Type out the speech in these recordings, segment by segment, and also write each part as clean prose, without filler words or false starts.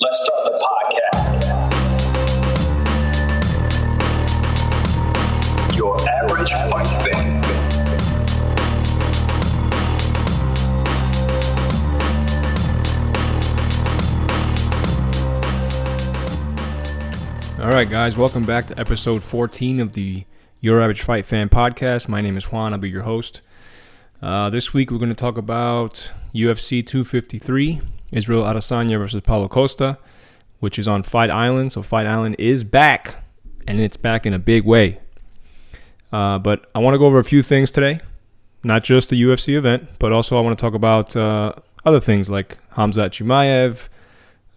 Let's start the podcast. Your average fight fan. All right, guys, welcome back to episode 14 of the Your Average Fight Fan podcast. My name is Juan. I'll be your host. This week, we're going to talk about UFC 253, Israel Adesanya versus Paulo Costa, which is on Fight Island. So Fight Island is back, and it's back in a big way. But I want to go over a few things today, not just the UFC event, but also I want to talk about other things like Khamzat Chimaev,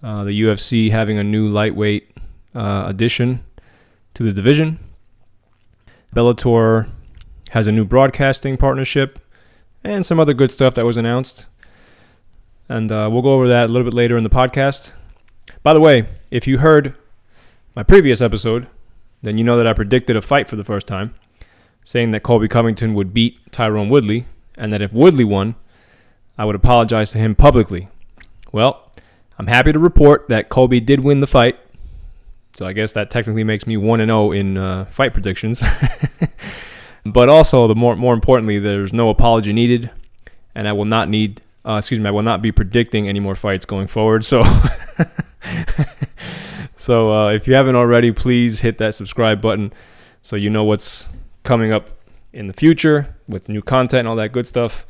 the UFC having a new lightweight addition to the division. Bellator has a new broadcasting partnership and some other good stuff that was announced. And we'll go over that a little bit later in the podcast. By the way, if you heard my previous episode, then you know that I predicted a fight for the first time, saying that Colby Covington would beat Tyron Woodley, and that if Woodley won, I would apologize to him publicly. Well, I'm happy to report that Colby did win the fight. So I guess that technically makes me 1-0 in fight predictions. But also, more importantly, there's no apology needed, and I will not be predicting any more fights going forward. So, if you haven't already, please hit that subscribe button so you know what's coming up in the future with new content and all that good stuff.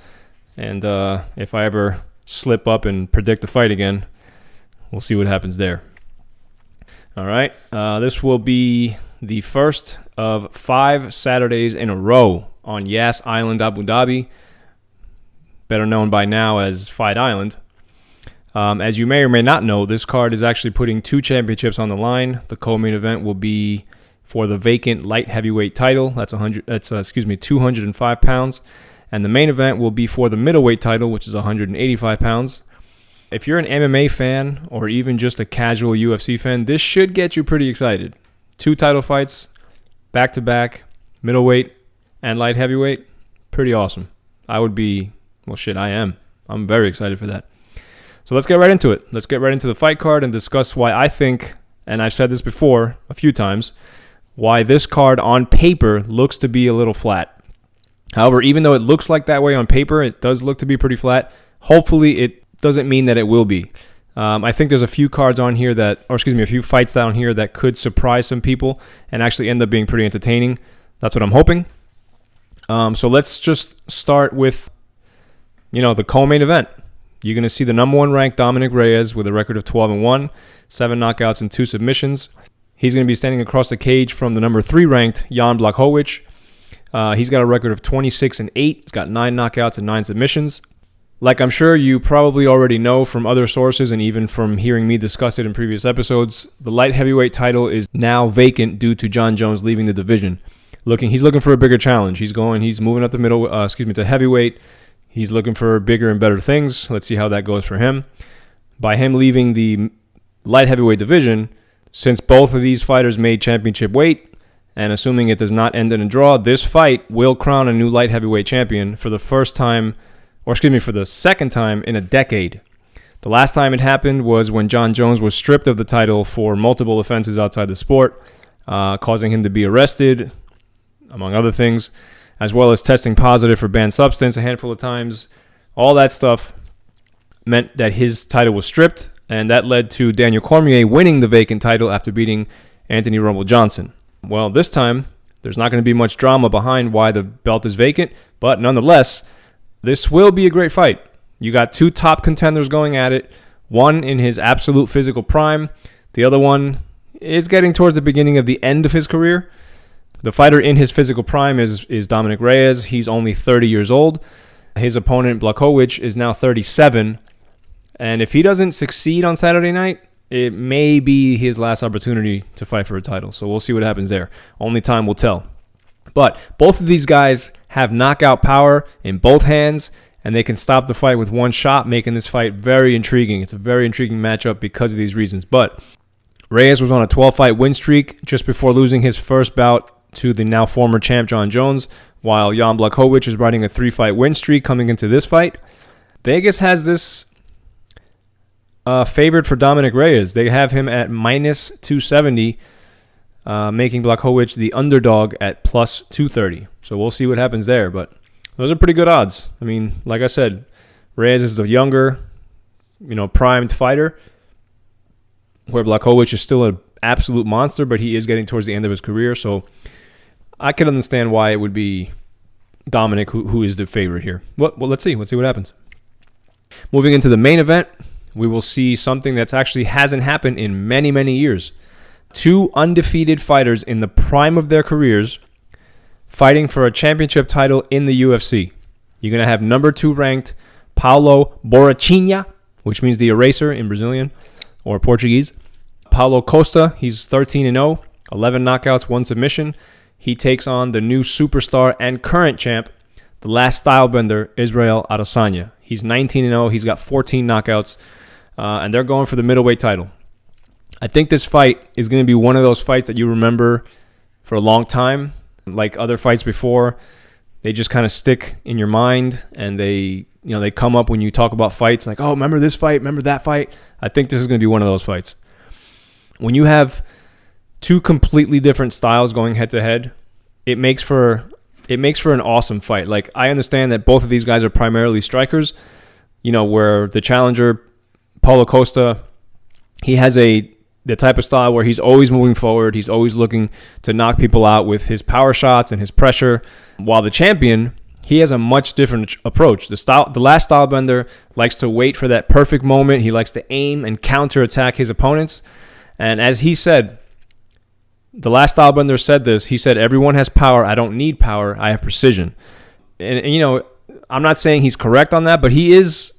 And if I ever slip up and predict a fight again, we'll see what happens there. All right, this will be the first of 5 Saturdays in a row on Yas Island, Abu Dhabi, better known by now as Fight Island. As you may or may not know, this card is actually putting 2 championships on the line. The co-main event will be for the vacant light heavyweight title. That's 205 pounds, and the main event will be for the middleweight title, which is 185 pounds. If you're an MMA fan or even just a casual UFC fan, this should get you pretty excited. 2 title fights, back-to-back, middleweight and light heavyweight. Pretty awesome. I am. I'm very excited for that. So let's get right into it. Let's get right into the fight card and discuss why I think, and I've said this before a few times, why this card on paper looks to be a little flat. However, even though it looks like that way on paper, it does look to be pretty flat. Hopefully it doesn't mean that it will be. I think there's a few fights down here that could surprise some people and actually end up being pretty entertaining. That's what I'm hoping. So let's just start with, the co-main event. You're going to see the number 1 ranked Dominick Reyes with a record of 12-1, 7 knockouts and 2 submissions. He's going to be standing across the cage from the number 3 ranked Jan Blachowicz. He's got a record of 26-8. He's got 9 knockouts and 9 submissions. Like I'm sure you probably already know from other sources and even from hearing me discuss it in previous episodes, the light heavyweight title is now vacant due to Jon Jones leaving the division. He's looking for a bigger challenge. He's moving up to heavyweight. He's looking for bigger and better things. Let's see how that goes for him. By him leaving the light heavyweight division, since both of these fighters made championship weight, and assuming it does not end in a draw, this fight will crown a new light heavyweight champion for the second time in a decade. The last time it happened was when Jon Jones was stripped of the title for multiple offenses outside the sport, causing him to be arrested, among other things, as well as testing positive for banned substance a handful of times. All that stuff meant that his title was stripped, and that led to Daniel Cormier winning the vacant title after beating Anthony Rumble Johnson. Well, this time, there's not going to be much drama behind why the belt is vacant, but nonetheless, this will be a great fight. You got 2 top contenders going at it, one in his absolute physical prime. The other one is getting towards the beginning of the end of his career. The fighter in his physical prime is Dominick Reyes. He's only 30 years old. His opponent, Blachowicz, is now 37. And if he doesn't succeed on Saturday night, it may be his last opportunity to fight for a title. So we'll see what happens there. Only time will tell. But both of these guys have knockout power in both hands, and they can stop the fight with one shot, making this fight very intriguing. It's a very intriguing matchup because of these reasons. But Reyes was on a 12-fight win streak just before losing his first bout to the now former champ Jon Jones, while Jan Blachowicz is riding a 3-fight win streak coming into this fight. Vegas has this favored for Dominick Reyes. They have him at minus 270, making Blachowicz the underdog at plus 230. So we'll see what happens there. But those are pretty good odds. I mean, like I said, Reyes is the younger, primed fighter, where Blachowicz is still an absolute monster, but he is getting towards the end of his career. So I can understand why it would be Dominick who is the favorite here. Well, let's see. Let's see what happens. Moving into the main event, we will see something that actually hasn't happened in many, many years. 2 undefeated fighters in the prime of their careers fighting for a championship title in the UFC. You're going to have number 2 ranked Paulo Borrachinha, which means the eraser in Brazilian or Portuguese. Paulo Costa, he's 13-0, 11 knockouts, 1 submission. He takes on the new superstar and current champ, the last stylebender, Israel Adesanya. He's 19-0. He's got 14 knockouts, and they're going for the middleweight title. I think this fight is going to be one of those fights that you remember for a long time. Like other fights before, they just kind of stick in your mind, and they come up when you talk about fights. Like, oh, remember this fight? Remember that fight? I think this is going to be one of those fights. When you have 2 completely different styles going head to head, it makes for an awesome fight. Like, I understand that both of these guys are primarily strikers, where the challenger, Paulo Costa, he has the type of style where he's always moving forward. He's always looking to knock people out with his power shots and his pressure. While the champion, he has a much different approach. The last stylebender likes to wait for that perfect moment. He likes to aim and counterattack his opponents. And as he said, the last stylebender said this. He said, everyone has power. I don't need power. I have precision. And I'm not saying he's correct on that, but he is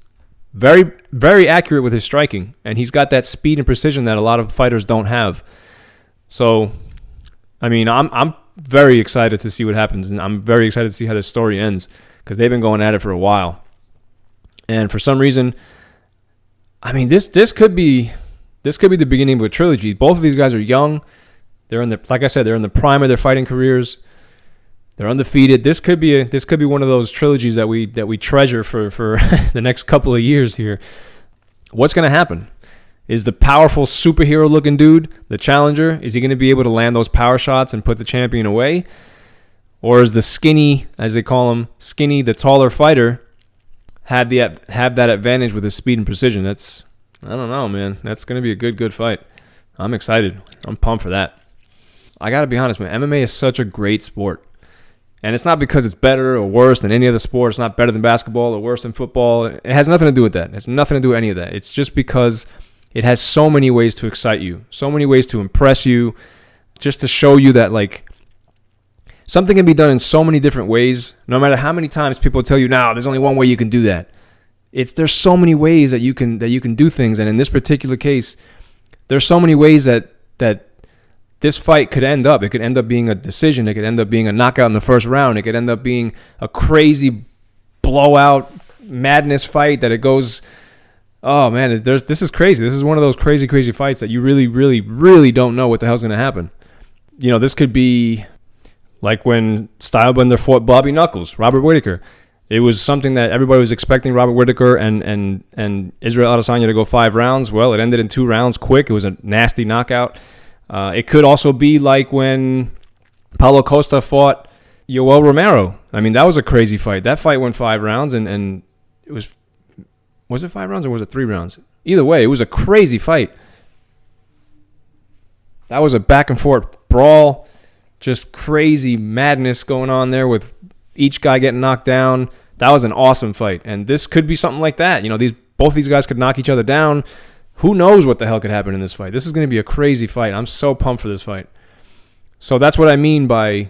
very, very accurate with his striking. And he's got that speed and precision that a lot of fighters don't have. So, I mean, I'm very excited to see what happens. And I'm very excited to see how this story ends, because they've been going at it for a while. And for some reason, I mean, this could be the beginning of a trilogy. Both of these guys are young. They're like I said, they're in the prime of their fighting careers. They're undefeated. This could be one of those trilogies that we treasure for the next couple of years here. What's going to happen? Is the powerful superhero-looking dude the challenger? Is he going to be able to land those power shots and put the champion away? Or is the skinny, as they call him, the taller fighter, have that advantage with his speed and precision? I don't know, man. That's going to be a good fight. I'm excited. I'm pumped for that. I got to be honest, man. MMA is such a great sport. And it's not because it's better or worse than any other sport. It's not better than basketball or worse than football. It has nothing to do with that. It has nothing to do with any of that. It's just because it has so many ways to excite you, so many ways to impress you, just to show you that, like, something can be done in so many different ways. No matter how many times people tell you, "No, there's only one way you can do that." There's so many ways that you can do things, and in this particular case, there's so many ways that this fight could end up. It could end up being a decision. It could end up being a knockout in the first round. It could end up being a crazy blowout madness fight that it goes, oh man, this is crazy. This is one of those crazy fights that you really, really, really don't know what the hell's going to happen. This could be like when Stylebender fought Bobby Knuckles, Robert Whittaker. It was something that everybody was expecting Robert Whittaker and Israel Adesanya to go 5 rounds. Well, it ended in 2 rounds quick. It was a nasty knockout. It could also be like when Paulo Costa fought Yoel Romero. I mean, that was a crazy fight. That fight went 5 rounds, and it was it 5 rounds or was it 3 rounds? Either way, it was a crazy fight. That was a back and forth brawl, just crazy madness going on there with each guy getting knocked down. That was an awesome fight, and this could be something like that. Both these guys could knock each other down. Who knows what the hell could happen in this fight? This is going to be a crazy fight. I'm so pumped for this fight. So that's what I mean by,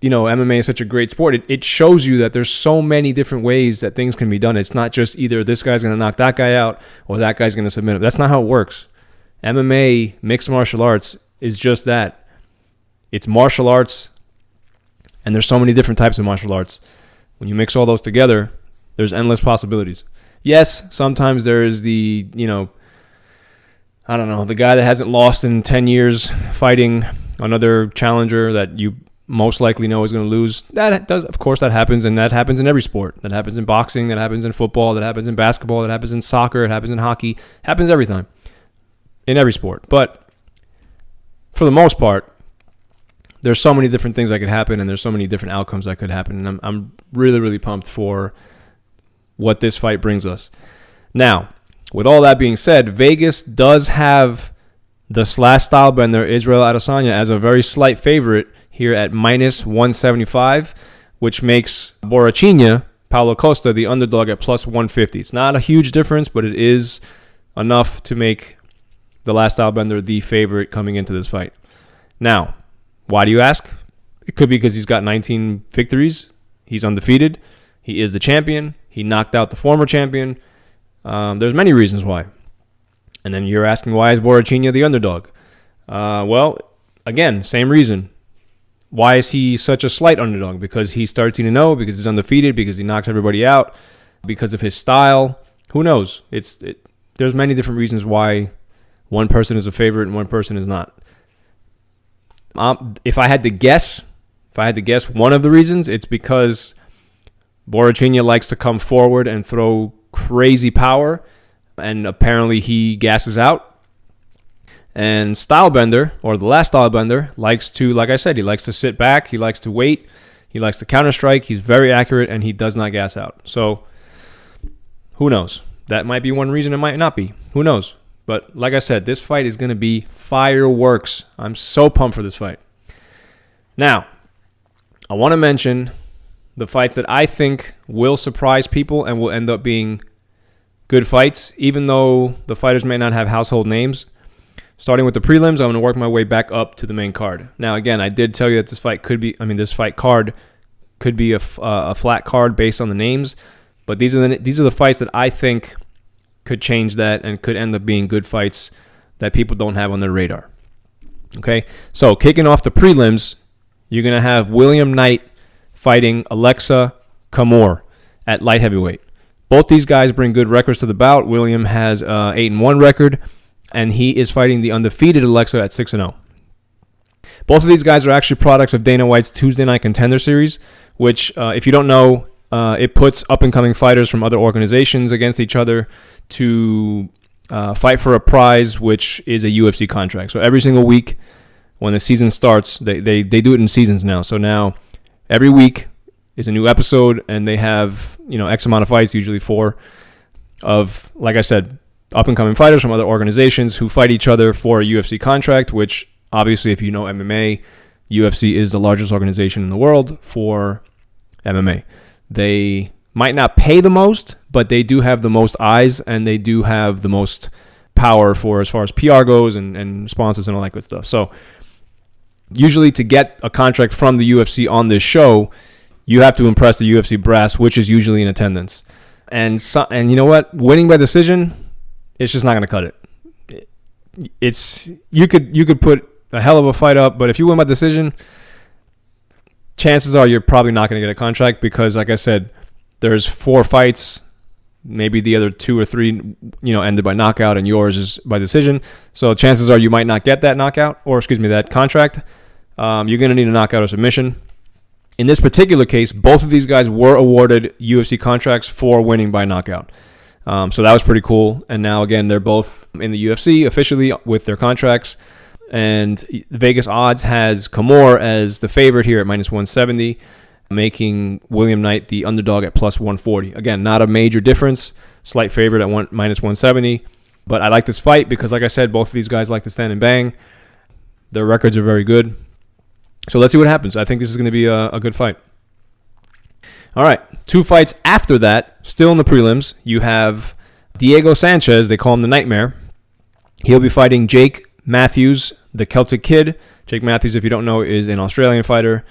MMA is such a great sport. It shows you that there's so many different ways that things can be done. It's not just either this guy's going to knock that guy out or that guy's going to submit him. That's not how it works. MMA, mixed martial arts, is just that. It's martial arts, and there's so many different types of martial arts. When you mix all those together, there's endless possibilities. Yes, sometimes there is the, the guy that hasn't lost in 10 years fighting another challenger that you most likely know is going to lose. Of course, that happens, and that happens in every sport. That happens in boxing, that happens in football, that happens in basketball, that happens in soccer, it happens in hockey, it happens every time, in every sport. But for the most part, there's so many different things that could happen, and there's so many different outcomes that could happen, and I'm really, really pumped for what this fight brings us. Now, with all that being said, Vegas does have the slash stylebender Israel Adesanya as a very slight favorite here at minus 175, which makes Borrachinha, Paulo Costa, the underdog at plus 150. It's not a huge difference, but it is enough to make the last stylebender the favorite coming into this fight. Now, why do you ask? It could be because he's got 19 victories. He's undefeated. He is the champion. He knocked out the former champion. There's many reasons why. And then you're asking, why is Borrachinha the underdog? Well, again, same reason. Why is he such a slight underdog? Because he's 13-0, because he's undefeated, because he knocks everybody out, because of his style. Who knows? There's many different reasons why one person is a favorite and one person is not. If I had to guess one of the reasons, it's because Borrachinha likes to come forward and throw crazy power, and apparently he gasses out. And Stylebender, or the last Stylebender, likes to, like I said, he likes to sit back, he likes to wait, he likes to counter-strike, he's very accurate, and he does not gas out. So, who knows? That might be one reason, it might not be. Who knows? But like I said, this fight is going to be fireworks. I'm so pumped for this fight. Now, I want to mention the fights that I think will surprise people and will end up being good fights, even though the fighters may not have household names. Starting with the prelims, I'm going to work my way back up to the main card. Now, again, I did tell you that this fight card could be a flat card based on the names, but these are the fights that I think could change that and could end up being good fights that people don't have on their radar. Okay, so kicking off the prelims, you're going to have William Knight fighting Aleksa Camur at light heavyweight. Both these guys bring good records to the bout. William has an 8-1 record, and he is fighting the undefeated Aleksa at 6-0. Both of these guys are actually products of Dana White's Tuesday Night Contender Series, which, if you don't know, it puts up-and-coming fighters from other organizations against each other to fight for a prize, which is a UFC contract. So every single week when the season starts, they do it in seasons now. So now every week is a new episode, and they have X amount of fights, usually 4, of, like I said, up-and-coming fighters from other organizations who fight each other for a UFC contract, which obviously, if you know MMA, UFC is the largest organization in the world for MMA. They might not pay the most, but they do have the most eyes, and they do have the most power for as far as PR goes and sponsors and all that good stuff. So usually to get a contract from the UFC on this show, you have to impress the UFC brass, which is usually in attendance. And you know what? Winning by decision, it's just not going to cut it. You could put a hell of a fight up, but if you win by decision, chances are you're probably not going to get a contract because, like I said, there's 4 fights, maybe the other 2 or 3, ended by knockout, and yours is by decision. So chances are you might not get that that contract. You're going to need a knockout or submission. In this particular case, both of these guys were awarded UFC contracts for winning by knockout. So that was pretty cool. And now, again, they're both in the UFC officially with their contracts. And Vegas odds has Camur as the favorite here at minus 170, making William Knight the underdog at plus 140. Again, not a major difference. Slight favorite at minus 170. But I like this fight because, like I said, both of these guys like to stand and bang. Their records are very good. So let's see what happens. I think this is going to be a good fight. All right, 2 fights after that, still in the prelims, you have Diego Sanchez. They call him the Nightmare. He'll be fighting Jake Matthews, the Celtic Kid. Jake Matthews, if you don't know, is an Australian fighter.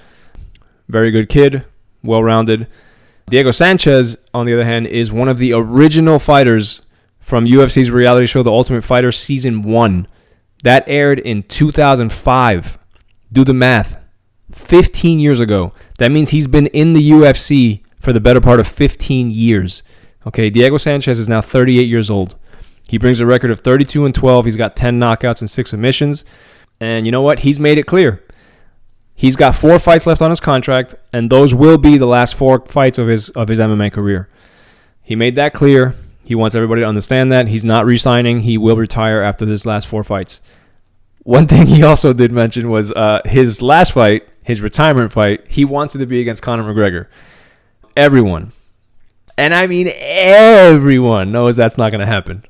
Very good kid, well-rounded. Diego Sanchez, on the other hand, is one of the original fighters from UFC's reality show, The Ultimate Fighter, Season 1. That aired in 2005. Do the math. 15 years ago. That means he's been in the UFC for the better part of 15 years. Okay, Diego Sanchez is now 38 years old. He brings a record of 32-12. He's got 10 knockouts and 6 submissions. And you know what? He's made it clear. He's got 4 fights left on his contract, and those will be the last 4 fights of his MMA career. He made that clear. He wants everybody to understand that. He's not re-signing. He will retire after his last 4 fights. One thing he also did mention was his last fight, his retirement fight, he wants it to be against Conor McGregor. Everyone, and I mean everyone, knows that's not going to happen.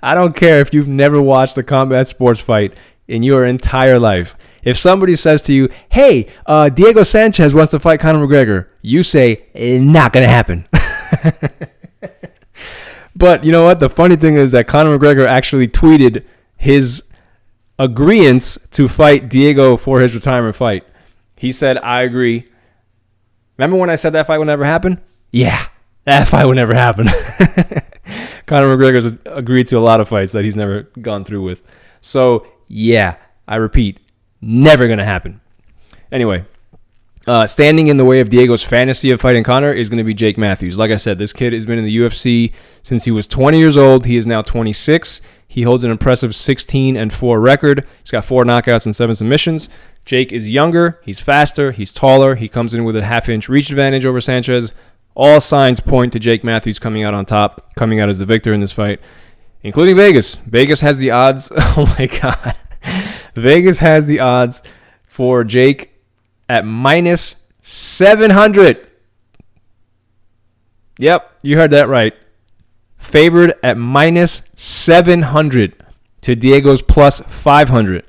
I don't care if you've never watched a combat sports fight in your entire life. If somebody says to you, hey, Diego Sanchez wants to fight Conor McGregor, you say, not going to happen. But you know what? The funny thing is that Conor McGregor actually tweeted his agreeance to fight Diego for his retirement fight. He said, I agree. Remember when I said that fight would never happen? Yeah, that fight would never happen. Conor McGregor's agreed to a lot of fights that he's never gone through with. So, yeah, I repeat, never going to happen. Anyway, standing in the way of Diego's fantasy of fighting Conor is going to be Jake Matthews. Like I said, this kid has been in the UFC since he was 20 years old. He is now 26. He holds an impressive 16-4 record. He's got 4 knockouts and 7 submissions. Jake is younger. He's faster. He's taller. He comes in with a half-inch reach advantage over Sanchez. All signs point to Jake Matthews coming out on top, coming out as the victor in this fight, including Vegas. Vegas has the odds. Oh, my God. Vegas has the odds for Jake at minus 700. Yep, you heard that right. Favored at minus 700 to Diego's plus 500.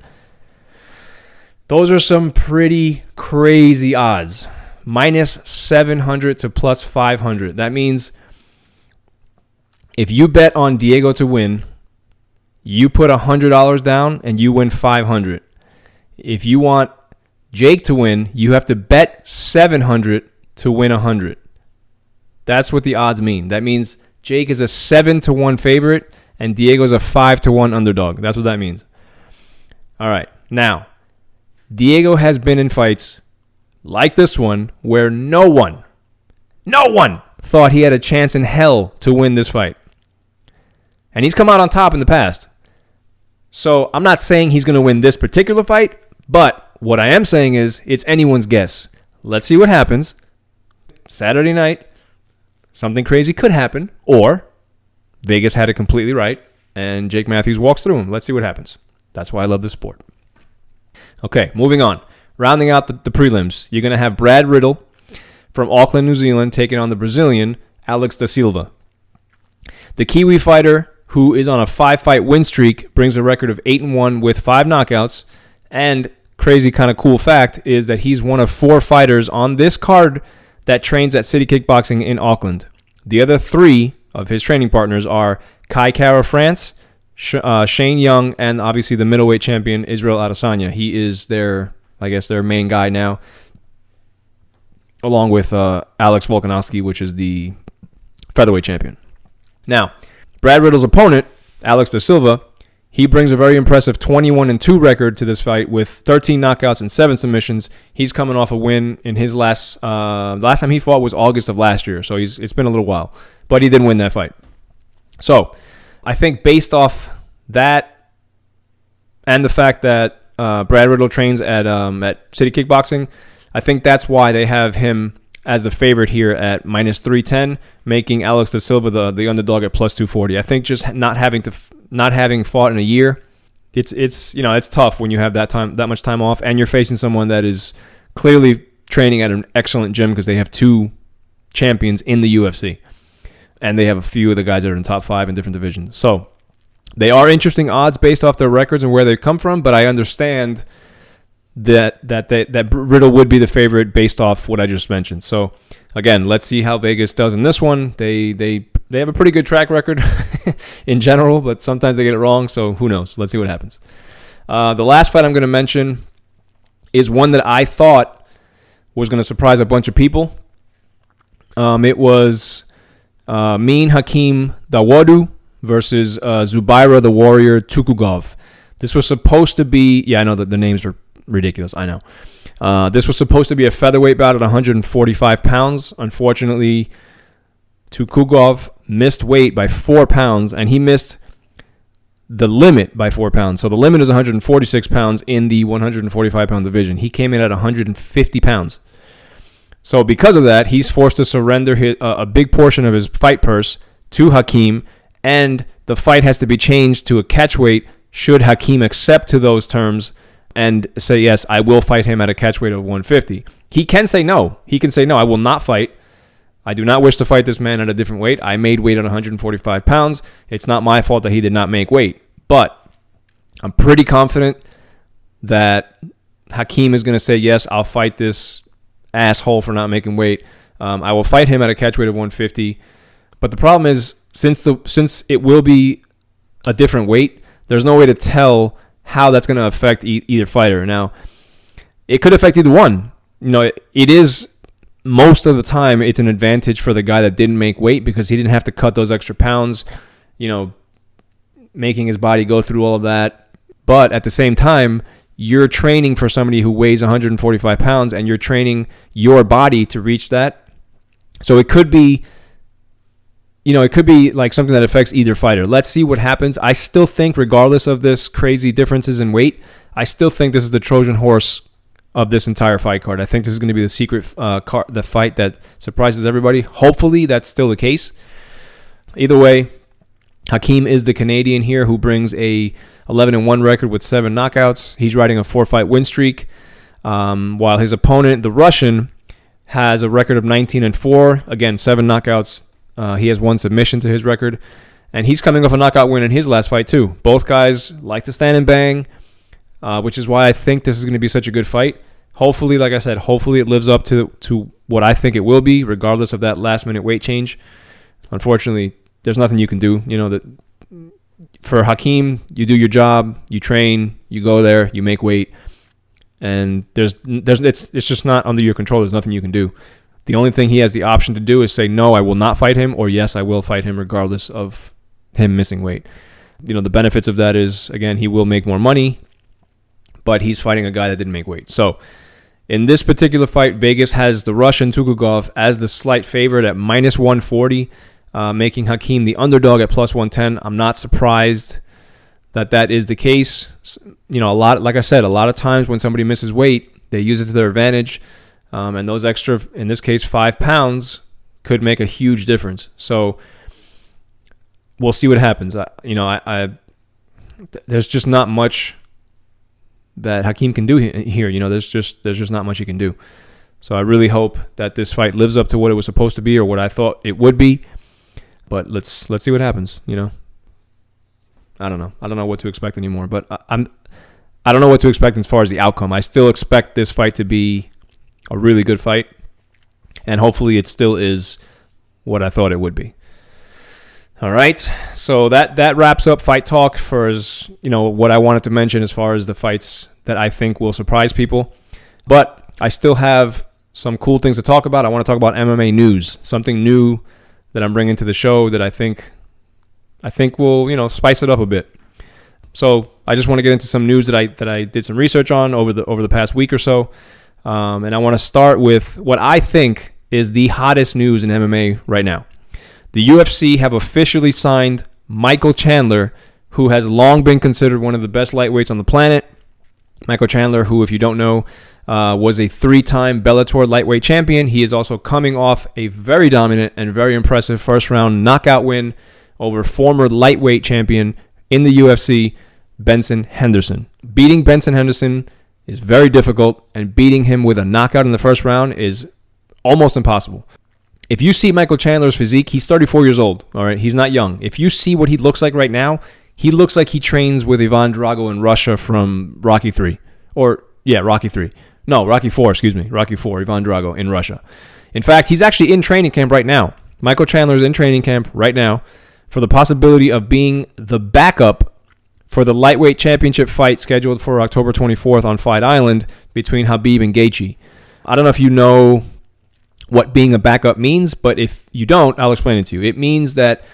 Those are some pretty crazy odds. Minus 700 to plus 500. That means if you bet on Diego to win, you put $100 down and you win 500. If you want Jake to win, you have to bet 700 to win 100. That's what the odds mean. That means Jake is a 7-1 favorite and Diego's a 5-1 underdog. That's what that means. All right. Now, Diego has been in fights like this one where no one thought he had a chance in hell to win this fight. And he's come out on top in the past. So I'm not saying he's going to win this particular fight, but what I am saying is it's anyone's guess. Let's see what happens. Saturday night, something crazy could happen, or Vegas had it completely right, and Jake Matthews walks through him. Let's see what happens. That's why I love this sport. Okay, moving on. Rounding out the prelims, you're going to have Brad Riddell from Auckland, New Zealand, taking on the Brazilian Aleksa DaSilva. The Kiwi fighter, who is on a 5-fight win streak, brings a record of 8-1 with 5 knockouts. And crazy kind of cool fact is that he's one of 4 fighters on this card that trains at City Kickboxing in Auckland. The other 3 of his training partners are Kai Kara France, Shane Young, and obviously the middleweight champion Israel Adesanya. He is their main guy now, along with Alex Volkanovski, which is the featherweight champion. Now, Brad Riddell's opponent, Aleksa DaSilva, he brings a very impressive 21-2 record to this fight with 13 knockouts and 7 submissions. He's coming off a win in his last time he fought was August of last year, so it's been a little while. But he did win that fight. So, I think based off that and the fact that Brad Riddell trains at City Kickboxing, I think that's why they have him as the favorite here at minus 310, making Aleksa DaSilva the underdog at plus 240. I think just not having fought in a year, it's tough when you have that much time off, and you're facing someone that is clearly training at an excellent gym because they have 2 champions in the UFC, and they have a few of the guys that are in top 5 in different divisions. So they are interesting odds based off their records and where they come from, but I understand that Riddell would be the favorite based off what I just mentioned. So again, let's see how Vegas does in this one. They have a pretty good track record in general, but sometimes they get it wrong, so who knows? Let's see what happens. The last fight I'm going to mention is one that I thought was going to surprise a bunch of people. It was Hakeem Dawodu versus Zubaira the Warrior Tukhugov. This was supposed to be, I know that the names are ridiculous, I know. This was supposed to be a featherweight bout at 145 pounds. the limit by 4 pounds. So the limit is 146 pounds in the 145-pound division. He came in at 150 pounds. So because of that, he's forced to surrender a big portion of his fight purse to Hakeem, and the fight has to be changed to a catch weight should Hakeem accept to those terms and say, yes, I will fight him at a catch weight of 150. He can say no. He can say, no, I will not fight. I do not wish to fight this man at a different weight. I made weight at 145 pounds. It's not my fault that he did not make weight. But I'm pretty confident that Hakeem is going to say, yes, I'll fight this asshole for not making weight. I will fight him at a catch weight of 150. But the problem is, since it will be a different weight, there's no way to tell how that's going to affect either fighter. Now, it could affect either one. It is most of the time it's an advantage for the guy that didn't make weight because he didn't have to cut those extra pounds, making his body go through all of that. But at the same time, you're training for somebody who weighs 145 pounds and you're training your body to reach that. So it could be, like something that affects either fighter. Let's see what happens. I still think, regardless of this crazy differences in weight, I still think this is the Trojan horse of this entire fight card. I think this is going to be the secret the fight that surprises everybody. Hopefully that's still the case. Either way, Hakeem is the Canadian here who brings a 11-1 record with 7 knockouts. He's riding a 4-fight win streak, while his opponent, the Russian, has a record of 19-4. Again, 7 knockouts. He has 1 submission to his record, and he's coming off a knockout win in his last fight too. Both guys like to stand and bang, which is why I think this is going to be such a good fight. Hopefully, like I said, it lives up to what I think it will be, regardless of that last-minute weight change. Unfortunately, there's nothing you can do. That for Hakeem, you do your job, you train, you go there, you make weight, and it's just not under your control. There's nothing you can do. The only thing he has the option to do is say, no, I will not fight him, or yes, I will fight him regardless of him missing weight. The benefits of that is, again, he will make more money, but he's fighting a guy that didn't make weight. So in this particular fight, Vegas has the Russian Tukhugov as the slight favorite at minus 140, making Hakeem the underdog at plus 110. I'm not surprised that is the case. Like I said, a lot of times when somebody misses weight, they use it to their advantage. And those extra, in this case, 5 pounds could make a huge difference. So we'll see what happens. There's just not much that Hakeem can do here. There's just not much he can do. So I really hope that this fight lives up to what it was supposed to be or what I thought it would be. But let's see what happens. I don't know. I don't know what to expect anymore. But I don't know what to expect as far as the outcome. I still expect this fight to be a really good fight, and hopefully it still is what I thought it would be. All right, so that wraps up Fight Talk for what I wanted to mention as far as the fights that I think will surprise people. But I still have some cool things to talk about. I want to talk about MMA news, something new that I'm bringing to the show that I think will spice it up a bit. So I just want to get into some news that I did some research on over the past week or so. And I want to start with what I think is the hottest news in MMA right now. The UFC have officially signed Michael Chandler, who has long been considered one of the best lightweights on the planet. Michael Chandler, who, if you don't know, was a 3-time Bellator lightweight champion. He is also coming off a very dominant and very impressive first-round knockout win over former lightweight champion in the UFC, Benson Henderson. Beating Benson Henderson is very difficult, and beating him with a knockout in the first round is almost impossible. If you see Michael Chandler's physique, he's 34 years old, all right? He's not young. If you see what he looks like right now, he looks like he trains with Ivan Drago in Russia from Rocky 3. Rocky 3. No, Rocky 4, Rocky 4, Ivan Drago in Russia. In fact, he's actually in training camp right now. Michael Chandler's in training camp right now for the possibility of being the backup for the lightweight championship fight scheduled for October 24th on Fight Island between Khabib and Gaethje. I don't know if you know what being a backup means, but if you don't, I'll explain it to you. It means that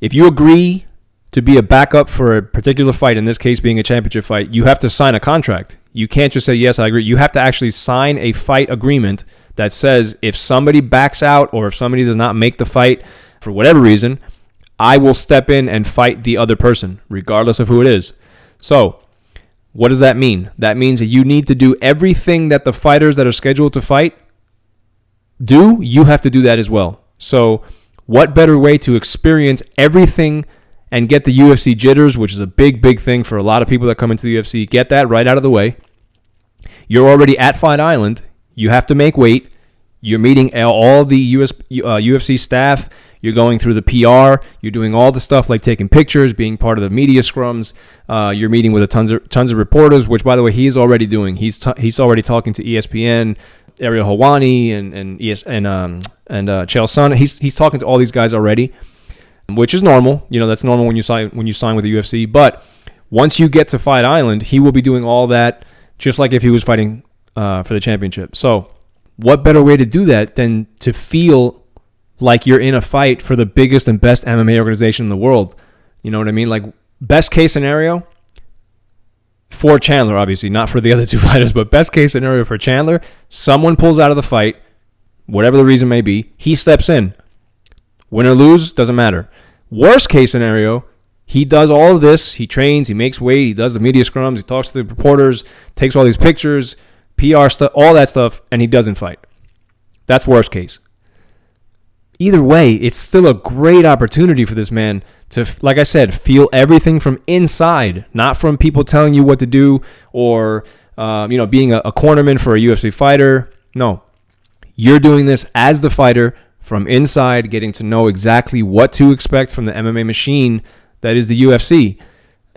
if you agree to be a backup for a particular fight, in this case being a championship fight, you have to sign a contract. You can't just say, yes, I agree. You have to actually sign a fight agreement that says if somebody backs out or if somebody does not make the fight for whatever reason, I will step in and fight the other person, regardless of who it is. So, what does that mean? That means that you need to do everything that the fighters that are scheduled to fight do. You have to do that as well. So, what better way to experience everything and get the UFC jitters, which is a big, big thing for a lot of people that come into the UFC. Get that right out of the way. You're already at Fight Island. You have to make weight. You're meeting all the UFC staff. You're going through the PR. You're doing all the stuff like taking pictures, being part of the media scrums. You're meeting with tons of reporters, which, by the way, he's already doing. He's already talking to ESPN, Ariel Helwani, and Chael Sonnen. He's talking to all these guys already, which is normal. That's normal when you sign with the UFC. But once you get to Fight Island, he will be doing all that just like if he was fighting for the championship. So what better way to do that than to feel like you're in a fight for the biggest and best MMA organization in the world? You know what I mean? Like, best case scenario for Chandler, obviously, not for the other two fighters, but best case scenario for Chandler, someone pulls out of the fight, whatever the reason may be, he steps in. Win or lose, doesn't matter. Worst case scenario, he does all of this. He trains, he makes weight, he does the media scrums, he talks to the reporters, takes all these pictures, PR stuff, all that stuff, and he doesn't fight. That's worst case. Either way, it's still a great opportunity for this man to, like I said, feel everything from inside, not from people telling you what to do or, being a cornerman for a UFC fighter. No, you're doing this as the fighter from inside, getting to know exactly what to expect from the MMA machine that is the UFC.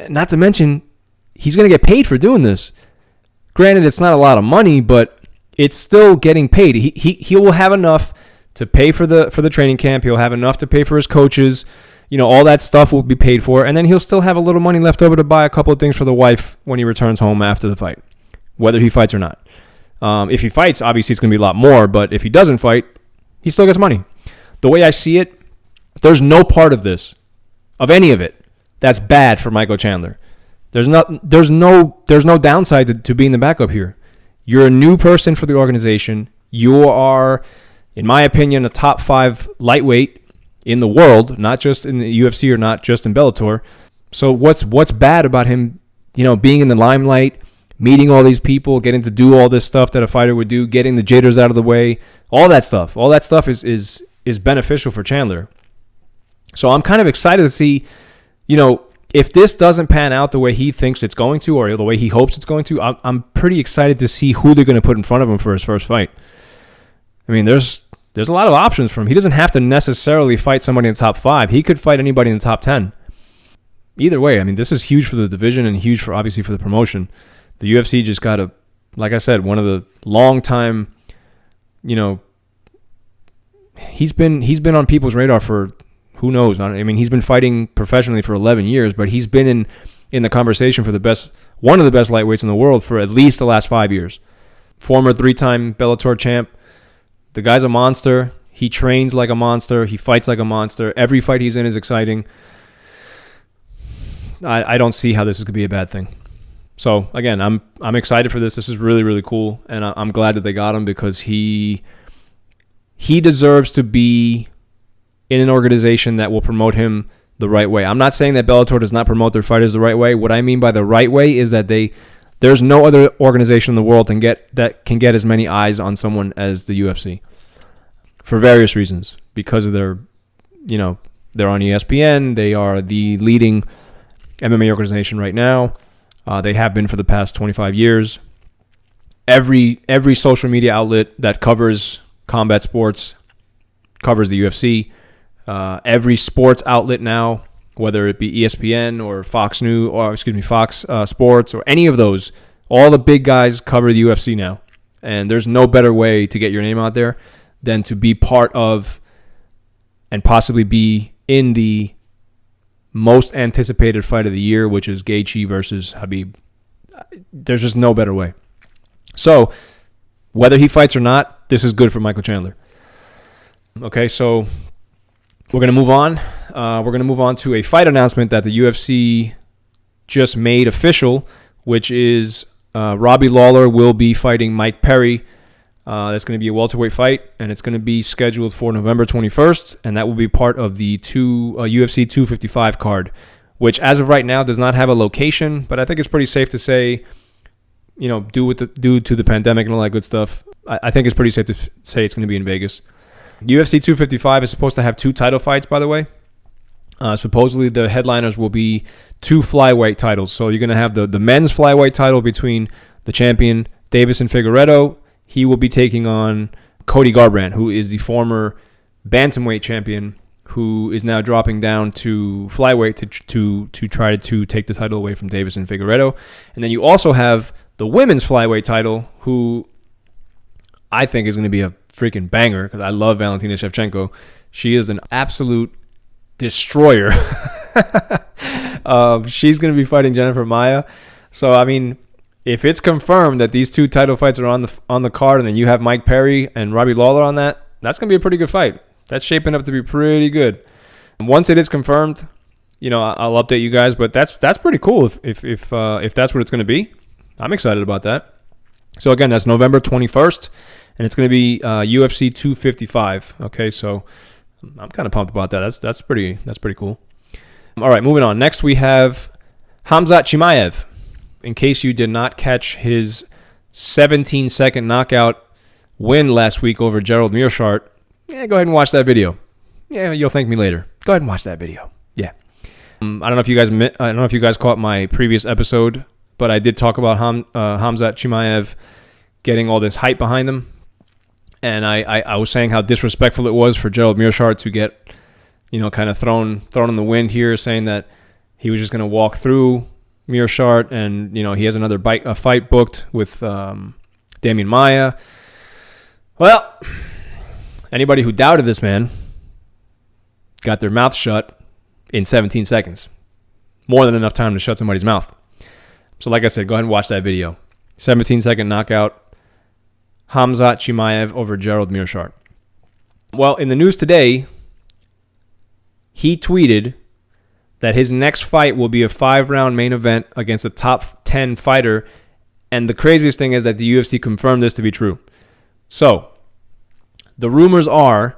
Not to mention, he's going to get paid for doing this. Granted, it's not a lot of money, but it's still getting paid. He will have enough to pay for the training camp. He'll have enough to pay for his coaches. All that stuff will be paid for. And then he'll still have a little money left over to buy a couple of things for the wife when he returns home after the fight, whether he fights or not. If he fights, obviously it's going to be a lot more. But if he doesn't fight, he still gets money. The way I see it, there's no part of this, of any of it, that's bad for Michael Chandler. There's no downside to being the backup here. You're a new person for the organization. You are, in my opinion, a top 5 lightweight in the world, not just in the UFC or not just in Bellator. So what's bad about him, being in the limelight, meeting all these people, getting to do all this stuff that a fighter would do, getting the jitters out of the way, all that stuff. All that stuff is beneficial for Chandler. So I'm kind of excited to see, if this doesn't pan out the way he thinks it's going to or the way he hopes it's going to, I'm pretty excited to see who they're going to put in front of him for his first fight. I mean, there's a lot of options for him. He doesn't have to necessarily fight somebody in the top 5. He could fight anybody in the top 10. Either way, I mean, this is huge for the division and huge for, obviously, for the promotion. The UFC just got like I said, one of the long time, he's been on people's radar for who knows. I mean, he's been fighting professionally for 11 years, but he's been in the conversation for one of the best lightweights in the world for at least the last 5 years. Former 3-time Bellator champ. The guy's a monster. He trains like a monster. He fights like a monster. Every fight he's in is exciting. I don't see how this is going to be a bad thing. So, again, I'm excited for this. This is really, really cool, and I'm glad that they got him because he deserves to be in an organization that will promote him the right way. I'm not saying that Bellator does not promote their fighters the right way. What I mean by the right way is that there's no other organization in the world that can get as many eyes on someone as the UFC for various reasons. Because of they're on ESPN. They are the leading MMA organization right now. They have been for the past 25 years. Every social media outlet that covers combat sports covers the UFC. Every sports outlet now, whether it be ESPN or Fox Sports or any of those, all the big guys cover the UFC now. And there's no better way to get your name out there than to be part of and possibly be in the most anticipated fight of the year, which is Gaethje versus Khabib. There's just no better way. So, whether he fights or not, this is good for Michael Chandler. Okay, so we're going to move on. We're going to move on to a fight announcement that the UFC just made official, which is Robbie Lawler will be fighting Mike Perry That's going to be a welterweight fight, and it's going to be scheduled for November 21st, and that will be part of the UFC 255 card, which as of right now does not have a location, but I think it's pretty safe to say, due to the pandemic and all that good stuff, I think it's pretty safe to say it's going to be in Vegas. UFC 255 is supposed to have 2 title fights, by the way. Supposedly the headliners will be 2 flyweight titles. So you're going to have the men's flyweight title between the champion, Davison Figueiredo. He will be taking on Cody Garbrandt, who is the former bantamweight champion, who is now dropping down to flyweight to try to take the title away from Davison Figueiredo. And then you also have the women's flyweight title, who I think is going to be a freaking banger because I love Valentina Shevchenko. She is an absolute destroyer. She's going to be fighting Jennifer Maia. So, I mean, if it's confirmed that these 2 title fights are on the card, and then you have Mike Perry and Robbie Lawler on that's going to be a pretty good fight. That's shaping up to be pretty good. Once it is confirmed, I'll update you guys. But that's pretty cool if that's what it's going to be. I'm excited about that. So again, that's November 21st, and it's going to be UFC 255. Okay, so I'm kind of pumped about that. That's pretty cool. All right, moving on. Next we have Khamzat Chimaev. In case you did not catch his 17-second knockout win last week over Gerald Meerschaert, go ahead and watch that video. Yeah, you'll thank me later. Go ahead and watch that video. Yeah. I don't know if you guys caught my previous episode, but I did talk about Khamzat Chimaev getting all this hype behind him. And I was saying how disrespectful it was for Gerald Meerschaert to get, kind of thrown in the wind here, saying that he was just going to walk through Meerschaert, and he has another fight booked with Damian Maia. Well, anybody who doubted this man got their mouth shut in 17 seconds. More than enough time to shut somebody's mouth. So like I said, go ahead and watch that video. 17-second knockout. Khamzat Chimaev over Gerald Meerschaert. Well, in the news today, he tweeted that his next fight will be a 5-round main event against a top 10 fighter. And the craziest thing is that the UFC confirmed this to be true. So, the rumors are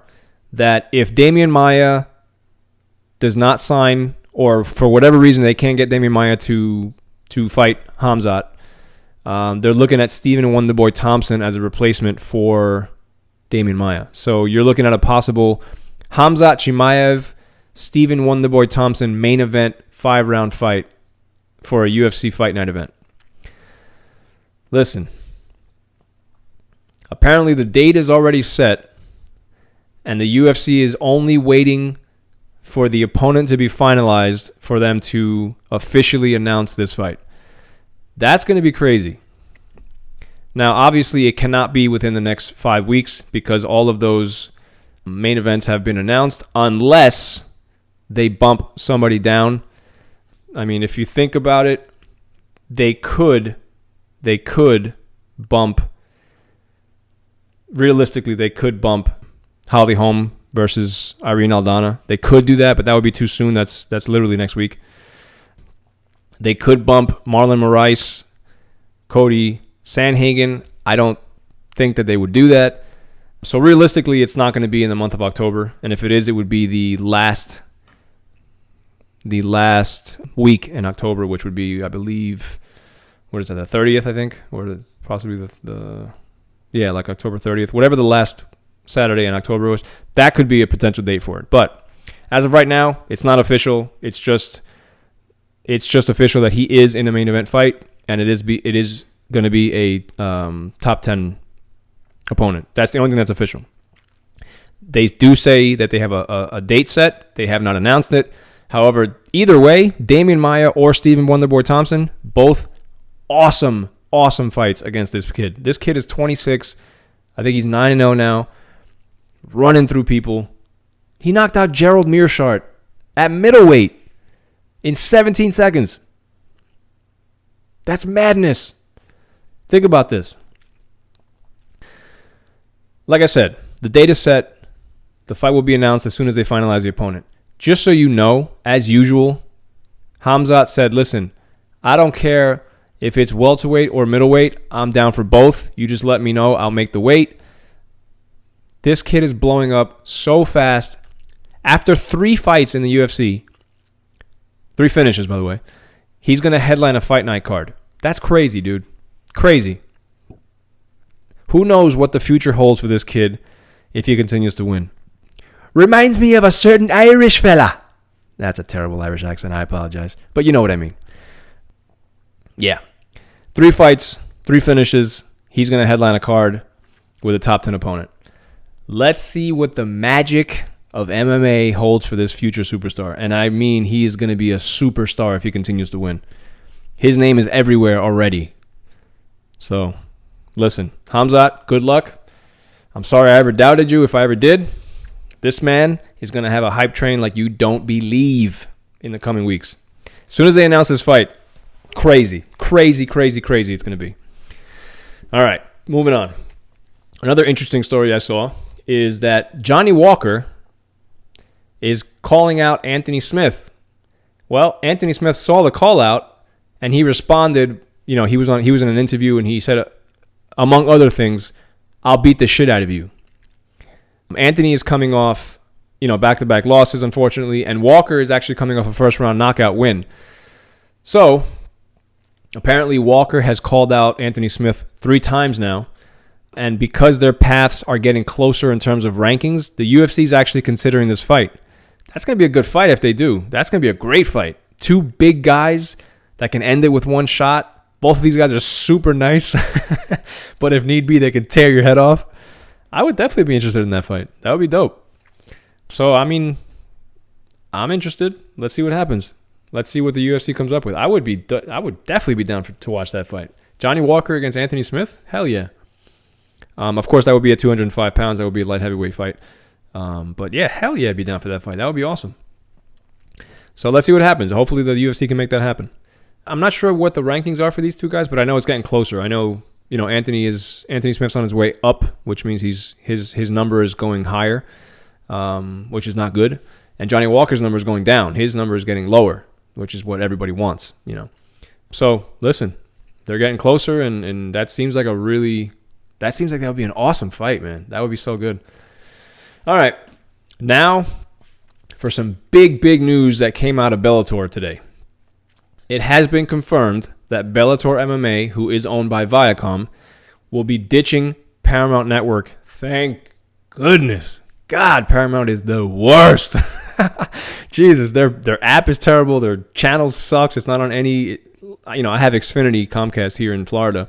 that if Damian Maia does not sign, or for whatever reason they can't get Damian Maia to fight Khamzat, they're looking at Stephen Wonderboy Thompson as a replacement for Damian Maia. So you're looking at a possible Khamzat Chimaev, Stephen Wonderboy Thompson main event 5-round fight for a UFC Fight Night event. Listen, apparently the date is already set, and the UFC is only waiting for the opponent to be finalized for them to officially announce this fight. That's going to be crazy. Now, obviously, it cannot be within the next 5 weeks because all of those main events have been announced unless they bump somebody down. I mean, if you think about it, they could bump. Realistically, they could bump Holly Holm versus Irene Aldana. They could do that, but that would be too soon. That's literally next week. They could bump Marlon Moraes, Cody Sanhagen. I don't think that they would do that. So realistically, it's not going to be in the month of October. And if it is, it would be the last week in October, which would be, I believe, what is that, the 30th, I think? Or possibly like October 30th. Whatever the last Saturday in October was, that could be a potential date for it. But as of right now, it's not official. It's just official that he is in a main event fight, and it is going to be a top 10 opponent. That's the only thing that's official. They do say that they have a date set. They have not announced it. However, either way, Damian Maia or Stephen Wonderboy Thompson, both awesome fights against this kid. This kid is 26. I think he's 9-0 now, running through people. He knocked out Gerald Meerschaert at middleweight in 17 seconds. That's madness. Think about this. Like I said, the date is set. The fight will be announced as soon as they finalize the opponent. Just so you know, as usual, Khamzat said, listen, I don't care if it's welterweight or middleweight. I'm down for both. You just let me know. I'll make the weight. This kid is blowing up so fast. After 3 fights in the UFC, 3 finishes, by the way, he's going to headline a fight night card. That's crazy, dude. Crazy. Who knows what the future holds for this kid if he continues to win. Reminds me of a certain Irish fella. That's a terrible Irish accent. I apologize. But you know what I mean. Yeah. 3 fights, 3 finishes. He's going to headline a card with a top 10 opponent. Let's see what the magic of MMA holds for this future superstar. And I mean, he is going to be a superstar if he continues to win. His name is everywhere already. So, listen, Khamzat, good luck. I'm sorry I ever doubted you if I ever did. This man is going to have a hype train like you don't believe in the coming weeks. As soon as they announce this fight, crazy it's going to be. All right, moving on. Another interesting story I saw is that Johnny Walker is calling out Anthony Smith. Well, Anthony Smith saw the call out and he responded. You know, he was in an interview and he said, among other things, "I'll beat the shit out of you." Anthony is coming off, back-to-back losses, unfortunately, and Walker is actually coming off a first-round knockout win. So, apparently Walker has called out Anthony Smith 3 times now, and because their paths are getting closer in terms of rankings, the UFC is actually considering this fight. That's going to be a good fight if they do. That's going to be a great fight. 2 big guys that can end it with 1 shot. Both of these guys are super nice, but if need be, they can tear your head off. I would definitely be interested in that fight. That would be dope. So, I mean, I'm interested. Let's see what happens. Let's see what the UFC comes up with. I would definitely be down to watch that fight. Johnny Walker against Anthony Smith? Hell yeah. Of course, that would be at 205 pounds. That would be a light heavyweight fight. But yeah, hell yeah, I'd be down for that fight. That would be awesome. So let's see what happens. Hopefully the UFC can make that happen. I'm not sure what the rankings are for these 2 guys, but I know it's getting closer. I know, Anthony Smith's on his way up, which means his number is going higher, which is not good. And Johnny Walker's number is going down. His number is getting lower, which is what everybody wants, So, listen, they're getting closer, and that seems like that would be an awesome fight, man. That would be so good. All right, now for some big news that came out of Bellator today. It has been confirmed that Bellator MMA, who is owned by Viacom, will be ditching Paramount Network. Thank goodness. God, Paramount is the worst. Jesus, their app is terrible. Their channel sucks. It's not on any, I have Xfinity Comcast here in Florida,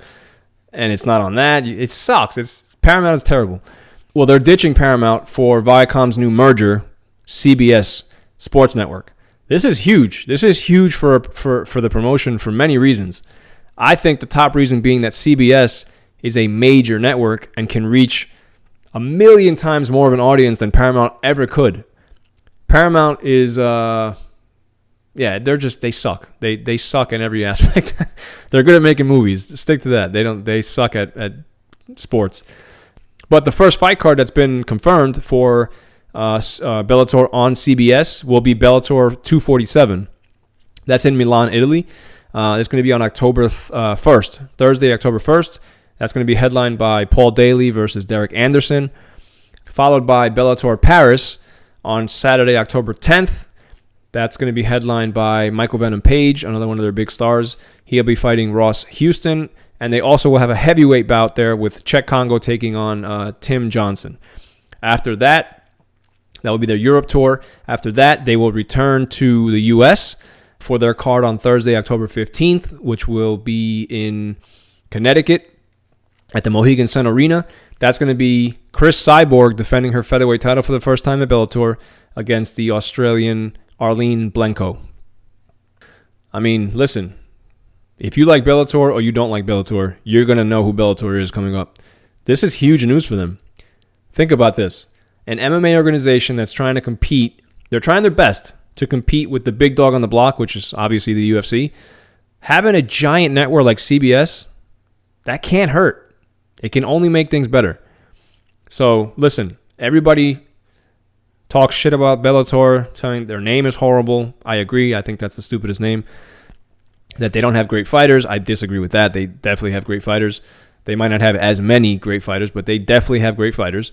and it's not on that. It sucks. Paramount is terrible. Well, they're ditching Paramount for Viacom's new merger, CBS Sports Network. This is huge. This is huge for the promotion for many reasons. I think the top reason being that CBS is a major network and can reach 1,000,000 times more of an audience than Paramount ever could. Paramount is, they suck. They suck in every aspect. They're good at making movies. Stick to that. They suck at sports. But the first fight card that's been confirmed for Bellator on CBS will be Bellator 247. That's in Milan, Italy. It's going to be on October 1st, Thursday, October 1st. That's going to be headlined by Paul Daly versus Derek Anderson, followed by Bellator Paris on Saturday, October 10th. That's going to be headlined by Michael Venom Page, another one of their big stars. He'll be fighting Ross Houston, and they also will have a heavyweight bout there with Czech Congo taking on Tim Johnson. After that will be their Europe tour. After that, they will return to the U.S. for their card on Thursday, October 15th, which will be in Connecticut at the Mohegan Sun Arena. That's going to be Chris Cyborg defending her featherweight title for the first time at Bellator against the Australian Arlene Blencowe. I mean, listen, if you like Bellator or you don't like Bellator, you're going to know who Bellator is coming up. This is huge news for them. Think about this. An MMA organization that's trying to compete, they're trying their best to compete with the big dog on the block, which is obviously the UFC. Having a giant network like CBS, that can't hurt. It can only make things better. So, listen, everybody talks shit about Bellator, telling their name is horrible. I agree. I think that's the stupidest name. That they don't have great fighters, I disagree with that. They definitely have great fighters. They might not have as many great fighters, but they definitely have great fighters.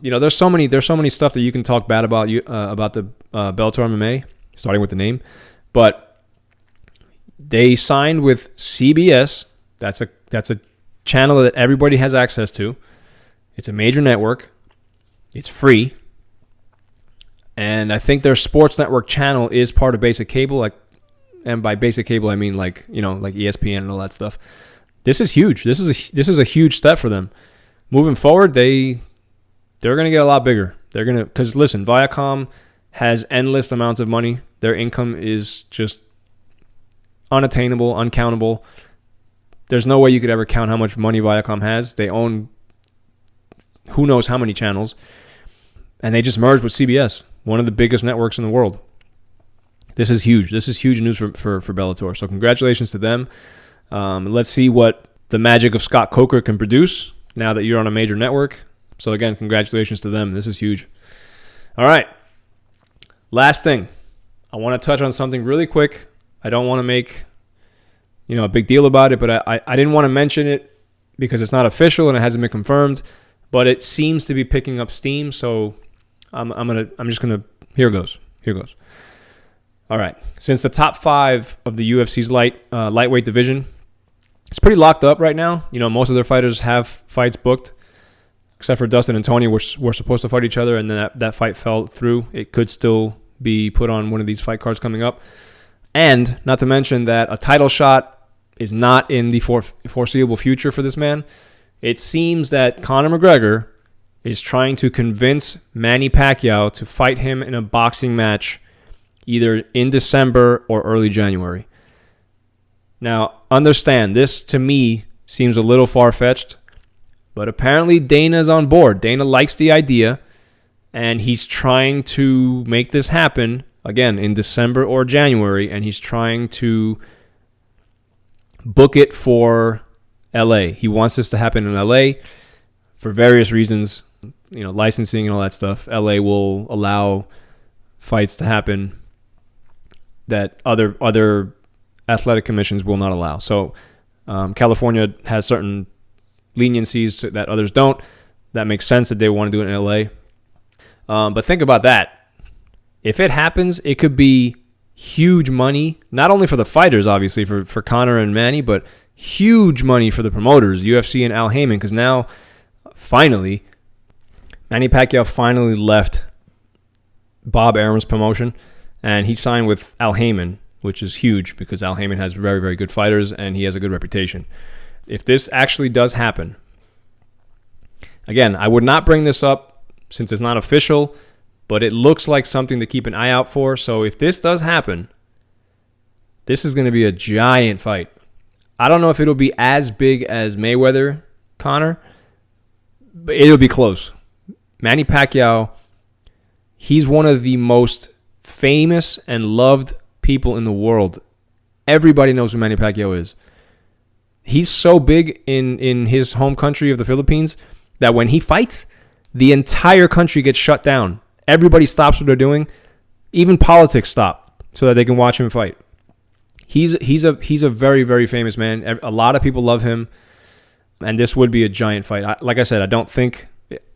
There's so many stuff that you can talk bad about about the Bellator MMA, starting with the name, but they signed with CBS. That's a channel that everybody has access to. It's a major network. It's free. And I think their sports network channel is part of basic cable. And by basic cable, I mean like ESPN and all that stuff. This is huge. This is a huge step for them. Moving forward, they're going to get a lot bigger. Because listen, Viacom has endless amounts of money. Their income is just unattainable, uncountable. There's no way you could ever count how much money Viacom has. They own who knows how many channels. And they just merged with CBS, one of the biggest networks in the world. This is huge. This is huge news for Bellator. So congratulations to them. Let's see what the magic of Scott Coker can produce now that you're on a major network. So again, congratulations to them. This is huge. All right. Last thing. I want to touch on something really quick. I don't want to make a big deal about it, but I didn't want to mention it because it's not official and it hasn't been confirmed, but it seems to be picking up steam. So here goes. All right. Since the top 5 of the UFC's lightweight division, it's pretty locked up right now. Most of their fighters have fights booked, except for Dustin and Tony, which were supposed to fight each other, and then that fight fell through. It could still be put on one of these fight cards coming up. And not to mention that a title shot is not in the foreseeable future for this man. It seems that Conor McGregor is trying to convince Manny Pacquiao to fight him in a boxing match either in December or early January. Now, understand, this to me seems a little far-fetched, but apparently Dana's on board. Dana likes the idea, and he's trying to make this happen, again, in December or January, and he's trying to book it for LA. He wants this to happen in LA for various reasons, licensing and all that stuff. LA will allow fights to happen that other athletic commissions will not allow. So California has certain leniencies that others don't. That makes sense that they want to do it in LA. But think about that. If it happens, it could be huge money, not only for the fighters, obviously, for Conor and Manny, but huge money for the promoters, UFC and Al Heyman, because now, finally, Manny Pacquiao finally left Bob Arum's promotion, and he signed with Al Heyman, which is huge because Al Heyman has very, very good fighters, and he has a good reputation. If this actually does happen, again, I would not bring this up since it's not official, but it looks like something to keep an eye out for. So if this does happen, this is going to be a giant fight. I don't know if it'll be as big as Mayweather-Conor, but it'll be close. Manny Pacquiao, he's one of the most famous and loved people in the world. Everybody knows who Manny Pacquiao is. He's so big in his home country of the Philippines that when he fights, the entire country gets shut down. Everybody stops what they're doing. Even politics stop so that they can watch him fight. He's a very, very famous man. A lot of people love him, and this would be a giant fight. Like I said, I don't think.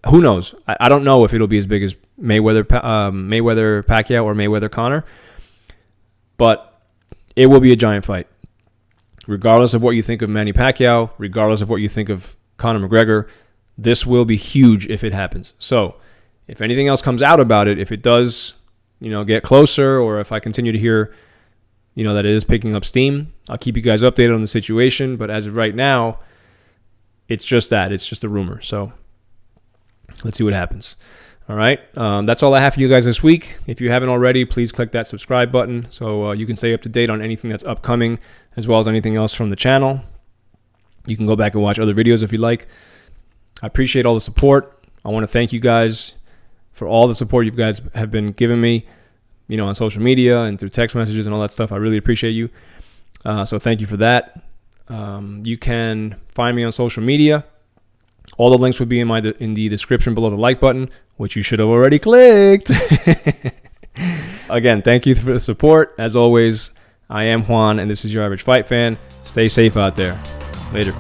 Who knows? I don't know if it'll be as big as Mayweather Pacquiao or Mayweather Conor, but it will be a giant fight. Regardless of what you think of Manny Pacquiao, regardless of what you think of Conor McGregor, this will be huge if it happens. So, if anything else comes out about it, if it does, get closer, or if I continue to hear, that it is picking up steam, I'll keep you guys updated on the situation. But as of right now, it's just that. It's just a rumor. So let's see what happens. All right. That's all I have for you guys this week. If you haven't already, please click that subscribe button so you can stay up to date on anything that's upcoming as well as anything else from the channel. You can go back and watch other videos if you like. I appreciate all the support. I want to thank you guys for all the support you guys have been giving me, on social media and through text messages and all that stuff. I really appreciate you. So thank you for that. You can find me on social media. All the links will be in the description below the like button, which you should have already clicked. Again, thank you for the support. As always, I am Juan, and this is Your Average Fight Fan. Stay safe out there. Later.